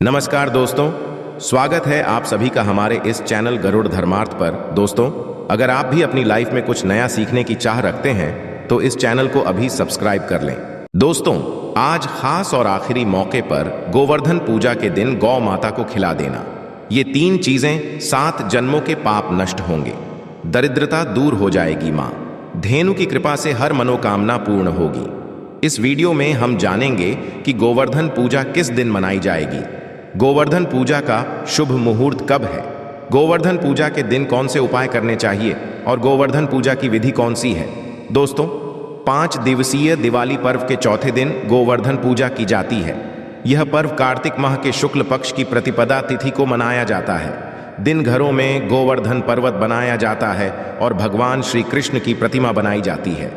नमस्कार दोस्तों, स्वागत है आप सभी का हमारे इस चैनल गरुड़ धर्मार्थ पर। दोस्तों, अगर आप भी अपनी लाइफ में कुछ नया सीखने की चाह रखते हैं तो इस चैनल को अभी सब्सक्राइब कर लें। दोस्तों, आज खास और आखिरी मौके पर गोवर्धन पूजा के दिन गौ माता को खिला देना, ये 3 चीजें 7 जन्मों के पाप नष्ट होंगे, दरिद्रता दूर हो जाएगी माँ, धेनु की कृपा से हर मनोकामना पूर्ण होगी। इस वीडियो में हम जानेंगे कि गोवर्धन पूजा किस दिन मनाई जाएगी, गोवर्धन पूजा का शुभ मुहूर्त कब है, गोवर्धन पूजा के दिन कौन से उपाय करने चाहिए और गोवर्धन पूजा की विधि कौन सी है। दोस्तों, 5 दिवसीय दिवाली पर्व के चौथे दिन गोवर्धन पूजा की जाती है। यह पर्व कार्तिक माह के शुक्ल पक्ष की प्रतिपदा तिथि को मनाया जाता है। दिन घरों में गोवर्धन पर्वत बनाया जाता है और भगवान श्री कृष्ण की प्रतिमा बनाई जाती है।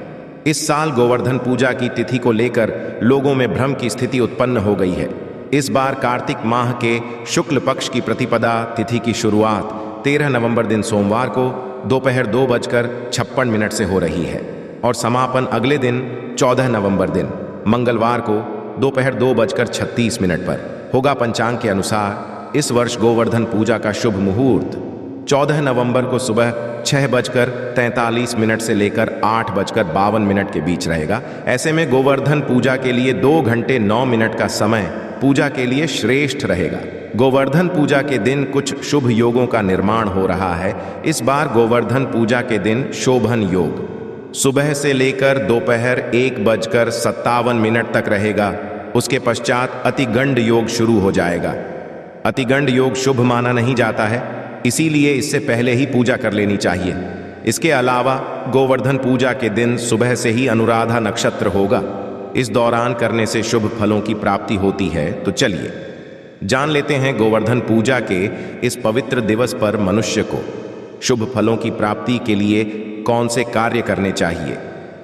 इस साल गोवर्धन पूजा की तिथि को लेकर लोगों में भ्रम की स्थिति उत्पन्न हो गई है। इस बार कार्तिक माह के शुक्ल पक्ष की प्रतिपदा तिथि की शुरुआत 13 नवंबर दिन सोमवार को दोपहर 2:56 से हो रही है और समापन अगले दिन 14 नवंबर दिन मंगलवार को दोपहर 2:36 पर होगा। पंचांग के अनुसार इस वर्ष गोवर्धन पूजा का शुभ मुहूर्त 14 नवंबर को सुबह 6:43 से लेकर 8:52 के बीच रहेगा। ऐसे में गोवर्धन पूजा के लिए 2 घंटे 9 मिनट का समय पूजा के लिए श्रेष्ठ रहेगा। गोवर्धन पूजा के दिन कुछ शुभ योगों का निर्माण हो रहा है। इस बार गोवर्धन पूजा के दिन शोभन योग सुबह से लेकर दोपहर 1:57 तक रहेगा। उसके पश्चात अतिगंड योग शुरू हो जाएगा। अतिगंड योग शुभ माना नहीं जाता है, इसीलिए इससे पहले ही पूजा कर लेनी चाहिए। इसके अलावा गोवर्धन पूजा के दिन सुबह से ही अनुराधा नक्षत्र होगा। इस दौरान करने से शुभ फलों की प्राप्ति होती है। तो चलिए जान लेते हैं गोवर्धन पूजा के इस पवित्र दिवस पर मनुष्य को शुभ फलों की प्राप्ति के लिए कौन से कार्य करने चाहिए।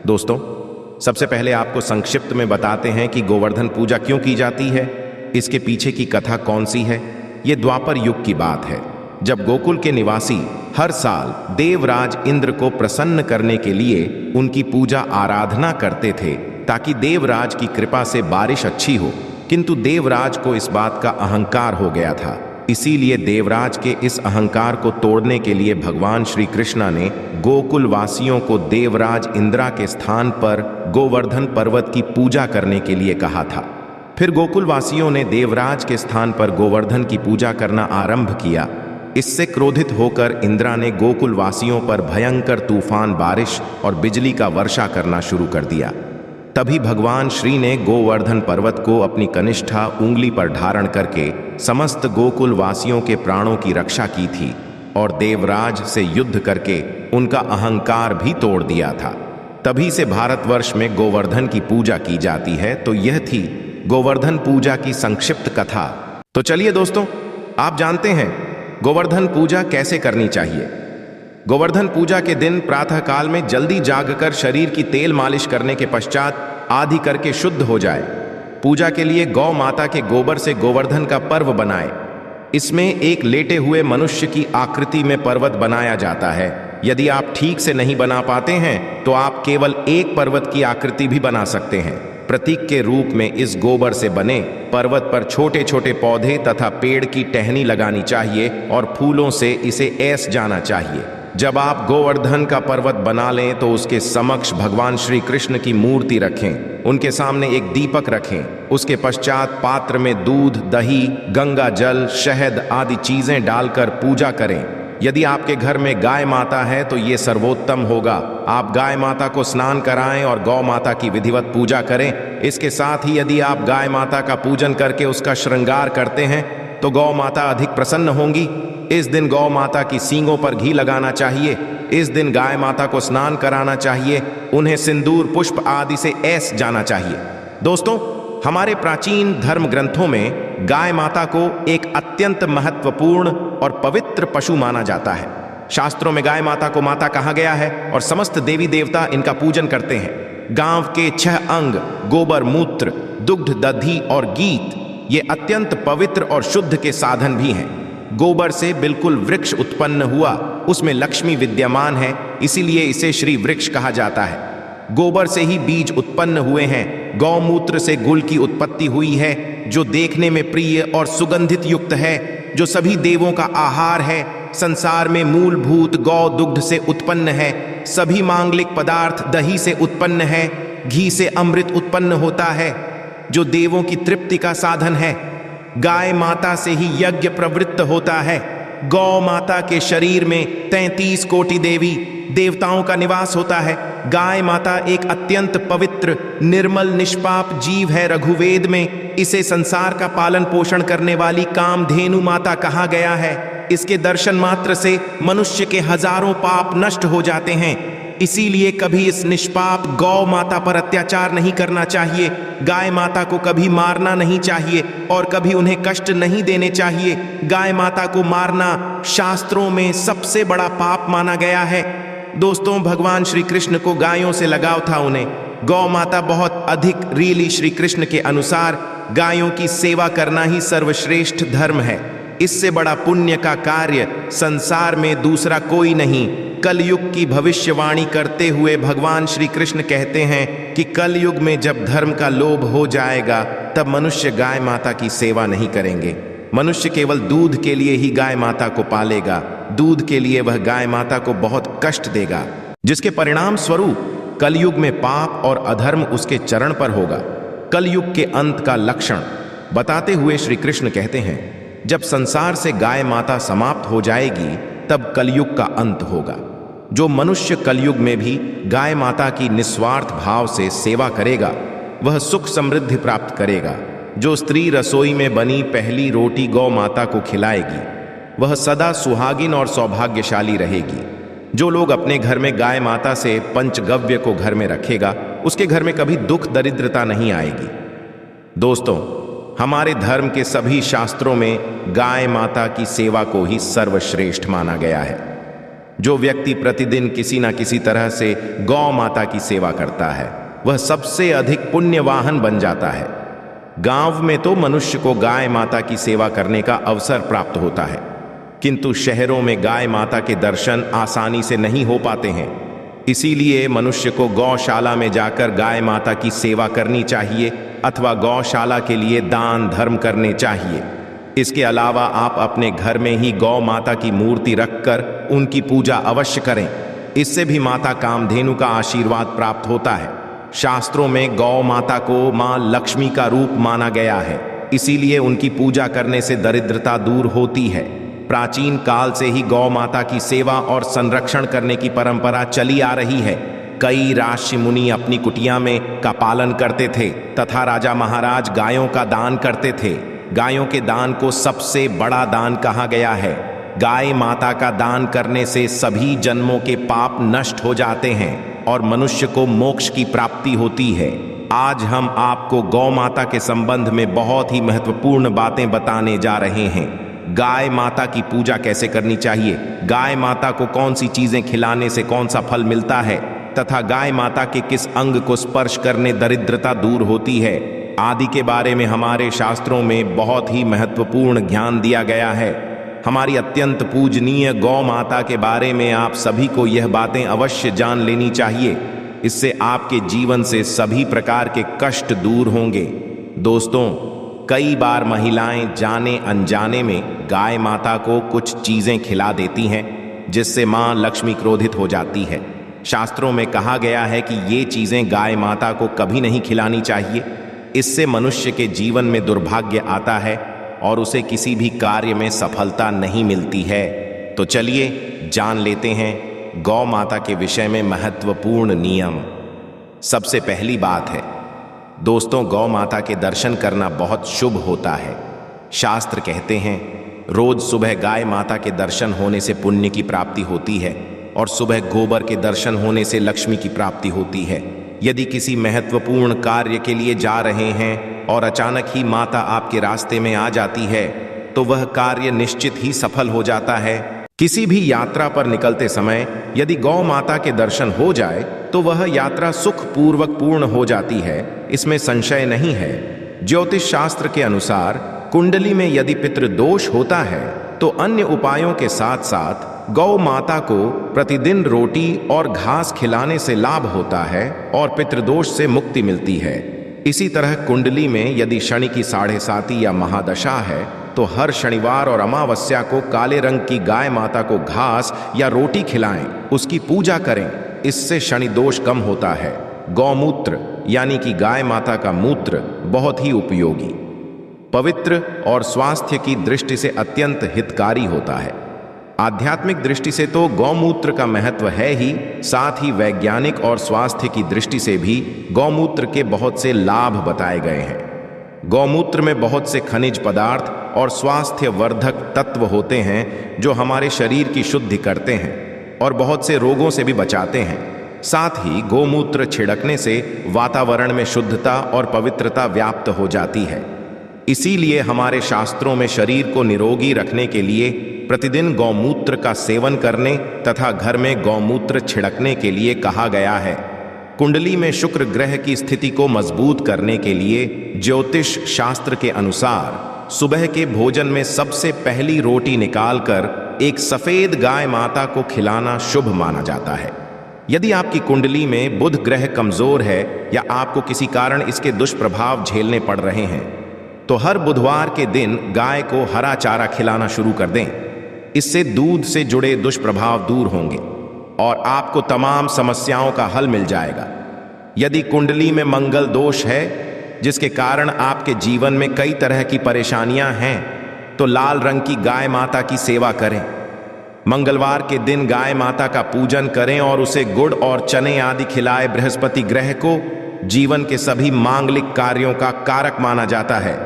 दोस्तों, सबसे पहले आपको संक्षिप्त में बताते हैं कि गोवर्धन पूजा क्यों की जाती है, इसके पीछे की कथा कौन सी है। ये द्वापर युग की बात है, जब गोकुल के निवासी हर साल देवराज इंद्र को प्रसन्न करने के लिए उनकी पूजा आराधना करते थे ताकि देवराज की कृपा से बारिश अच्छी हो। किंतु देवराज को इस बात का अहंकार हो गया था। इसीलिए देवराज के इस अहंकार को तोड़ने के लिए भगवान श्री कृष्ण ने गोकुल वासियों को देवराज इंद्रा के स्थान पर गोवर्धन पर्वत की पूजा करने के लिए कहा था। फिर गोकुल वासियों ने देवराज के स्थान पर गोवर्धन की पूजा करना आरंभ किया। इससे क्रोधित होकर इंद्रा ने गोकुल वासियों पर भयंकर तूफान बारिश और बिजली का वर्षा करना शुरू कर दिया। तभी भगवान श्री ने गोवर्धन पर्वत को अपनी कनिष्ठा उंगली पर धारण करके समस्त गोकुल वासियों के प्राणों की रक्षा की थी और देवराज से युद्ध करके उनका अहंकार भी तोड़ दिया था। तभी से भारतवर्ष में गोवर्धन की पूजा की जाती है। तो यह थी गोवर्धन पूजा की संक्षिप्त कथा। तो चलिए दोस्तों, आप जानते हैं गोवर्धन पूजा कैसे करनी चाहिए। गोवर्धन पूजा के दिन प्रातः काल में जल्दी जागकर शरीर की तेल मालिश करने के पश्चात आदि करके शुद्ध हो जाए। पूजा के लिए गौ माता के गोबर से गोवर्धन का पर्व बनाए। इसमें एक लेटे हुए मनुष्य की आकृति में पर्वत बनाया जाता है। यदि आप ठीक से नहीं बना पाते हैं तो आप केवल एक पर्वत की आकृति भी बना सकते हैं। प्रतीक के रूप में इस गोबर से बने पर्वत पर छोटे छोटे पौधे तथा पेड़ की टहनी लगानी चाहिए और फूलों से इसे ऐस जाना चाहिए। जब आप गोवर्धन का पर्वत बना लें तो उसके समक्ष भगवान श्री कृष्ण की मूर्ति रखें, उनके सामने एक दीपक रखें। उसके पश्चात पात्र में दूध, दही, गंगा जल, शहद आदि चीजें डालकर पूजा करें। यदि आपके घर में गाय माता है तो ये सर्वोत्तम होगा। आप गाय माता को स्नान कराएं और गौ माता की विधिवत पूजा करें। इसके साथ ही यदि आप गाय माता का पूजन करके उसका श्रृंगार करते हैं तो गौ माता अधिक प्रसन्न होंगी। इस दिन गौ माता की सींगों पर घी लगाना चाहिए। इस दिन गाय माता को स्नान कराना चाहिए। उन्हें सिंदूर, पुष्प आदि से ऐस जाना चाहिए। दोस्तों, हमारे प्राचीन धर्म ग्रंथों में गाय माता को एक अत्यंत महत्वपूर्ण और पवित्र पशु माना जाता है। शास्त्रों में गाय माता को माता कहा गया है और समस्त देवी देवता इनका पूजन करते हैं। गांव के 6 अंग गोबर, मूत्र, दुग्ध, दधी और गीत ये अत्यंत पवित्र और शुद्ध के साधन भी हैं। गोबर से बिल्कुल वृक्ष उत्पन्न हुआ, उसमें लक्ष्मी विद्यमान है, इसीलिए इसे श्री वृक्ष कहा जाता है। गोबर से ही बीज उत्पन्न हुए हैं। गौमूत्र से गुल की उत्पत्ति हुई है। जो देखने में प्रिय और सुगंधित युक्त है, जो सभी देवों का आहार है, संसार में मूलभूत गौ दुग्ध से उत्पन्न है, सभी मांगलिक पदार्थ दही से उत्पन्न है, घी से अमृत उत्पन्न होता है, जो देवों की तृप्ति का साधन है। गाय माता से ही यज्ञ प्रवृत्त होता है। गौ माता के शरीर में 33 कोटि देवी देवताओं का निवास होता है। गाय माता एक अत्यंत पवित्र, निर्मल, निष्पाप जीव है। रघुवेद में इसे संसार का पालन पोषण करने वाली कामधेनु माता कहा गया है। इसके दर्शन मात्र से मनुष्य के हजारों पाप नष्ट हो जाते हैं। इसीलिए कभी इस निष्पाप गौ माता पर अत्याचार नहीं करना चाहिए। गाय माता को कभी मारना नहीं चाहिए और कभी उन्हें कष्ट नहीं देने चाहिए। गाय माता को मारना शास्त्रों में सबसे बड़ा पाप माना गया है। दोस्तों, भगवान श्री कृष्ण को गायों से लगाव था। उन्हें गौ माता बहुत अधिक रीली। श्री कृष्ण के अनुसार गायों की सेवा करना ही सर्वश्रेष्ठ धर्म है। इससे बड़ा पुण्य का कार्य संसार में दूसरा कोई नहीं। कलयुग की भविष्यवाणी करते हुए भगवान श्री कृष्ण कहते हैं कि कलयुग में जब धर्म का लोभ हो जाएगा तब मनुष्य गाय माता की सेवा नहीं करेंगे। मनुष्य केवल दूध के लिए ही गाय माता को पालेगा। दूध के लिए वह गाय माता को बहुत कष्ट देगा, जिसके परिणाम स्वरूप कलयुग में पाप और अधर्म उसके चरण पर होगा। कलयुग के अंत का लक्षण बताते हुए श्री कृष्ण कहते हैं, जब संसार से गाय माता समाप्त हो जाएगी तब कलयुग का अंत होगा। जो मनुष्य कलयुग में भी गाय माता की निस्वार्थ भाव से सेवा करेगा वह सुख समृद्धि प्राप्त करेगा। जो स्त्री रसोई में बनी पहली रोटी गौ माता को खिलाएगी वह सदा सुहागिन और सौभाग्यशाली रहेगी। जो लोग अपने घर में गाय माता से पंचगव्य को घर में रखेगा उसके घर में कभी दुख दरिद्रता नहीं आएगी। दोस्तों, हमारे धर्म के सभी शास्त्रों में गाय माता की सेवा को ही सर्वश्रेष्ठ माना गया है। जो व्यक्ति प्रतिदिन किसी न किसी तरह से गौ माता की सेवा करता है वह सबसे अधिक पुण्यवाहन बन जाता है। गांव में तो मनुष्य को गाय माता की सेवा करने का अवसर प्राप्त होता है, किंतु शहरों में गाय माता के दर्शन आसानी से नहीं हो पाते हैं। इसीलिए मनुष्य को गौशाला में जाकर गाय माता की सेवा करनी चाहिए अथवा गौशाला के लिए दान धर्म करने चाहिए। इसके अलावा आप अपने घर में ही गौ माता की मूर्ति रखकर उनकी पूजा अवश्य करें। इससे भी माता कामधेनु का आशीर्वाद प्राप्त होता है। शास्त्रों में गौ माता को मां लक्ष्मी का रूप माना गया है, इसीलिए उनकी पूजा करने से दरिद्रता दूर होती है। प्राचीन काल से ही गौ माता की सेवा और संरक्षण करने की परंपरा चली आ रही है। कई ऋषि मुनि अपनी कुटिया में का पालन करते थे तथा राजा महाराज गायों का दान करते थे। गायों के दान को सबसे बड़ा दान कहा गया है। गाय माता का दान करने से सभी जन्मों के पाप नष्ट हो जाते हैं और मनुष्य को मोक्ष की प्राप्ति होती है। आज हम आपको गौ माता के संबंध में बहुत ही महत्वपूर्ण बातें बताने जा रहे हैं। गाय माता की पूजा कैसे करनी चाहिए, गाय माता को कौन सी चीजें खिलाने से कौन सा फल मिलता है तथा गाय माता के किस अंग को स्पर्श करने दरिद्रता दूर होती है आदि के बारे में हमारे शास्त्रों में बहुत ही महत्वपूर्ण ज्ञान दिया गया है। हमारी अत्यंत पूजनीय गौ माता के बारे में आप सभी को यह बातें अवश्य जान लेनी चाहिए। इससे आपके जीवन से सभी प्रकार के कष्ट दूर होंगे। दोस्तों, कई बार महिलाएं जाने अनजाने में गाय माता को कुछ चीजें खिला देती हैं जिससे मां लक्ष्मी क्रोधित हो जाती है। शास्त्रों में कहा गया है कि ये चीजें गाय माता को कभी नहीं खिलानी चाहिए। इससे मनुष्य के जीवन में दुर्भाग्य आता है और उसे किसी भी कार्य में सफलता नहीं मिलती है। तो चलिए जान लेते हैं गौ माता के विषय में महत्वपूर्ण नियम। सबसे पहली बात है दोस्तों, गौ माता के दर्शन करना बहुत शुभ होता है। शास्त्र कहते हैं रोज सुबह गाय माता के दर्शन होने से पुण्य की प्राप्ति होती है और सुबह गोबर के दर्शन होने से लक्ष्मी की प्राप्ति होती है। यदि किसी महत्वपूर्ण कार्य के लिए जा रहे हैं और अचानक ही माता आपके रास्ते में आ जाती है तो वह कार्य निश्चित ही सफल हो जाता है। किसी भी यात्रा पर निकलते समय यदि गौ माता के दर्शन हो जाए तो वह यात्रा सुखपूर्वक पूर्ण हो जाती है, इसमें संशय नहीं है। ज्योतिष शास्त्र के अनुसार कुंडली में यदि पितृदोष होता है तो अन्य उपायों के साथ साथ गौ माता को प्रतिदिन रोटी और घास खिलाने से लाभ होता है और पितृदोष से मुक्ति मिलती है। इसी तरह कुंडली में यदि शनि की 7.5 या महादशा है तो हर शनिवार और अमावस्या को काले रंग की गाय माता को घास या रोटी खिलाएं, उसकी पूजा करें। इससे शनि दोष कम होता है। गौमूत्र यानी कि गाय माता का मूत्र बहुत ही उपयोगी, पवित्र और स्वास्थ्य की दृष्टि से अत्यंत हितकारी होता है। आध्यात्मिक दृष्टि से तो गौमूत्र का महत्व है ही, साथ ही वैज्ञानिक और स्वास्थ्य की दृष्टि से भी गौमूत्र के बहुत से लाभ बताए गए हैं। गौमूत्र में बहुत से खनिज पदार्थ और स्वास्थ्य वर्धक तत्व होते हैं जो हमारे शरीर की शुद्धि करते हैं और बहुत से रोगों से भी बचाते हैं। साथ ही गोमूत्र छिड़कने से वातावरण में शुद्धता और पवित्रता व्याप्त हो जाती है। इसीलिए हमारे शास्त्रों में शरीर को निरोगी रखने के लिए प्रतिदिन गौमूत्र का सेवन करने तथा घर में गौमूत्र छिड़कने के लिए कहा गया है। कुंडली में शुक्र ग्रह की स्थिति को मजबूत करने के लिए ज्योतिष शास्त्र के अनुसार सुबह के भोजन में सबसे पहली रोटी निकालकर एक सफेद गाय माता को खिलाना शुभ माना जाता है। यदि आपकी कुंडली में बुध ग्रह कमजोर है या आपको किसी कारण इसके दुष्प्रभाव झेलने पड़ रहे हैं तो हर बुधवार के दिन गाय को हरा चारा खिलाना शुरू कर दें। इससे दूध से जुड़े दुष्प्रभाव दूर होंगे और आपको तमाम समस्याओं का हल मिल जाएगा। यदि कुंडली में मंगल दोष है जिसके कारण आपके जीवन में कई तरह की परेशानियां हैं तो लाल रंग की गाय माता की सेवा करें। मंगलवार के दिन गाय माता का पूजन करें और उसे गुड़ और चने आदि खिलाए। बृहस्पति ग्रह को जीवन के सभी मांगलिक कार्यों का कारक माना जाता है।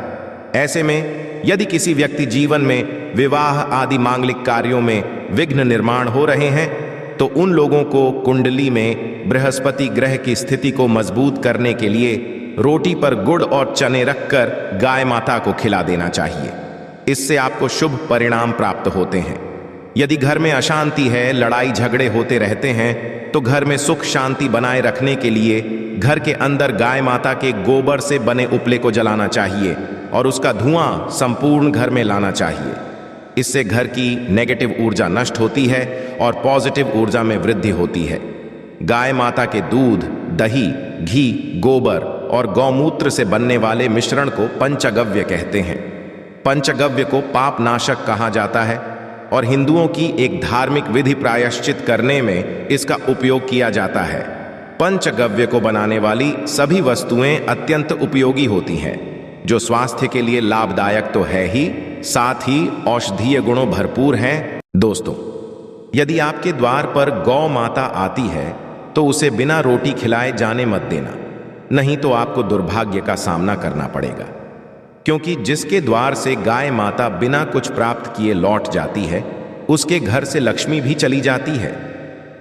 ऐसे में यदि किसी व्यक्ति जीवन में विवाह आदि मांगलिक कार्यों में विघ्न निर्माण हो रहे हैं तो उन लोगों को कुंडली में बृहस्पति ग्रह की स्थिति को मजबूत करने के लिए रोटी पर गुड़ और चने रखकर गाय माता को खिला देना चाहिए। इससे आपको शुभ परिणाम प्राप्त होते हैं। यदि घर में अशांति है, लड़ाई झगड़े होते रहते हैं तो घर में सुख शांति बनाए रखने के लिए घर के अंदर गाय माता के गोबर से बने उपले को जलाना चाहिए और उसका धुआं संपूर्ण घर में लाना चाहिए। इससे घर की नेगेटिव ऊर्जा नष्ट होती है और पॉजिटिव ऊर्जा में वृद्धि होती है। गाय माता के दूध, दही, घी, गोबर और गौमूत्र से बनने वाले मिश्रण को पंचगव्य कहते हैं। पंचगव्य को पाप नाशक कहा जाता है और हिंदुओं की एक धार्मिक विधि प्रायश्चित करने में इसका उपयोग किया जाता है। पंचगव्य को बनाने वाली सभी वस्तुएं अत्यंत उपयोगी होती हैं, जो स्वास्थ्य के लिए लाभदायक तो है ही, साथ ही औषधीय गुणों भरपूर हैं। दोस्तों, यदि आपके द्वार पर गौ माता आती है तो उसे बिना रोटी खिलाए जाने मत देना, नहीं तो आपको दुर्भाग्य का सामना करना पड़ेगा। क्योंकि जिसके द्वार से गाय माता बिना कुछ प्राप्त किए लौट जाती है उसके घर से लक्ष्मी भी चली जाती है।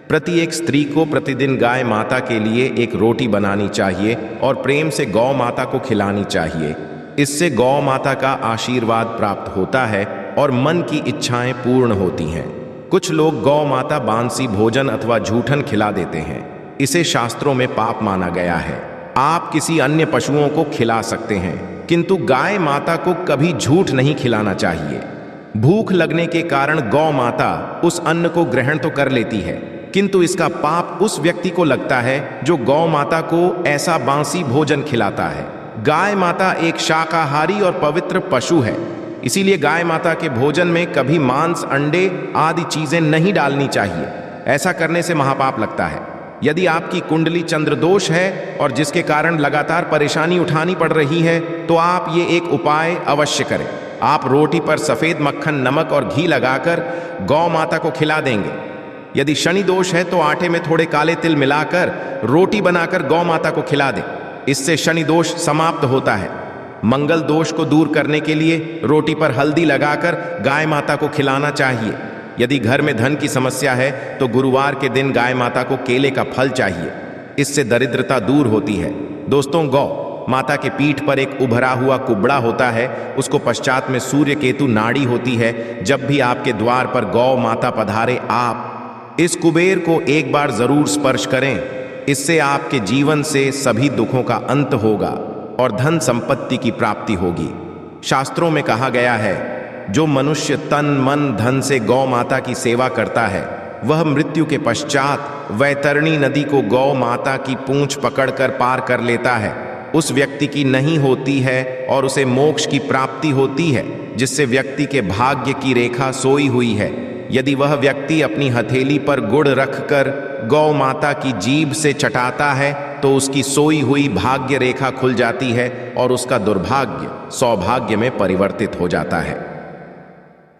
प्रत्येक स्त्री को प्रतिदिन गाय माता के लिए एक रोटी बनानी चाहिए और प्रेम से गौ माता को खिलानी चाहिए। इससे गौ माता का आशीर्वाद प्राप्त होता है और मन की इच्छाएं पूर्ण होती हैं। कुछ लोग गौ माता बांसी भोजन अथवा झूठन खिला देते हैं। इसे शास्त्रों में पाप माना गया है। आप किसी अन्य पशुओं को खिला सकते हैं, किंतु गाय माता को कभी झूठ नहीं खिलाना चाहिए। भूख लगने के कारण गौ माता उस अन्न को ग्रहण तो कर लेती है, किंतु इसका पाप उस व्यक्ति को लगता है जो गौ माता को ऐसा बांसी भोजन खिलाता है। गाय माता एक शाकाहारी और पवित्र पशु है, इसीलिए गाय माता के भोजन में कभी मांस, अंडे आदि चीजें नहीं डालनी चाहिए। ऐसा करने से महापाप लगता है। यदि आपकी कुंडली चंद्रदोष है और जिसके कारण लगातार परेशानी उठानी पड़ रही है तो आप ये एक उपाय अवश्य करें। आप रोटी पर सफेद मक्खन, नमक और घी लगाकर गौ माता को खिला देंगे। यदि शनि दोष है तो आटे में थोड़े काले तिल मिलाकर रोटी बनाकर गौ माता को खिला दें। इससे शनि दोष समाप्त होता है। मंगल दोष को दूर करने के लिए रोटी पर हल्दी लगाकर गाय माता को खिलाना चाहिए। यदि घर में धन की समस्या है तो गुरुवार के दिन गाय माता को केले का फल चाहिए। इससे दरिद्रता दूर होती है। दोस्तों, गौ माता के पीठ पर एक उभरा हुआ कुबड़ा होता है, उसको पश्चात में सूर्य केतु नाड़ी होती है। जब भी आपके द्वार पर गौ माता पधारे, आप इस कुबेर को एक बार जरूर स्पर्श करें। इससे आपके जीवन से सभी दुखों का अंत होगा और धन संपत्ति की प्राप्ति होगी। शास्त्रों में कहा गया है, जो मनुष्य तन मन धन से गौ माता की सेवा करता है वह मृत्यु के पश्चात वैतरणी नदी को गौ माता की पूंछ पकड़कर पार कर लेता है। उस व्यक्ति की नहीं होती है और उसे मोक्ष की प्राप्ति होती है, जिससे व्यक्ति के भाग्य की रेखा सोई हुई है। यदि वह व्यक्ति अपनी हथेली पर गुड़ रखकर गौ माता की जीभ से चटाता है तो उसकी सोई हुई भाग्य रेखा खुल जाती है और उसका दुर्भाग्य सौभाग्य में परिवर्तित हो जाता है।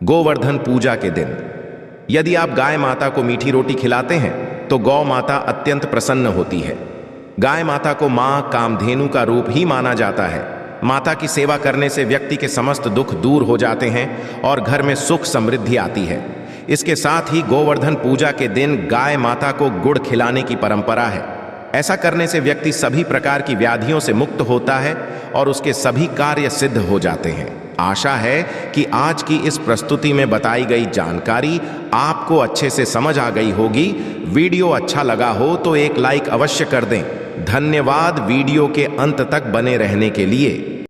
गोवर्धन पूजा के दिन यदि आप गाय माता को मीठी रोटी खिलाते हैं तो गौ माता अत्यंत प्रसन्न होती है। गाय माता को मां कामधेनु का रूप ही माना जाता है। माता की सेवा करने से व्यक्ति के समस्त दुख दूर हो जाते हैं और घर में सुख समृद्धि आती है। इसके साथ ही गोवर्धन पूजा के दिन गाय माता को गुड़ खिलाने की परंपरा है। ऐसा करने से व्यक्ति सभी प्रकार की व्याधियों से मुक्त होता है और उसके सभी कार्य सिद्ध हो जाते हैं। आशा है कि आज की इस प्रस्तुति में बताई गई जानकारी आपको अच्छे से समझ आ गई होगी। वीडियो अच्छा लगा हो तो एक लाइक अवश्य कर दें। धन्यवाद वीडियो के अंत तक बने रहने के लिए।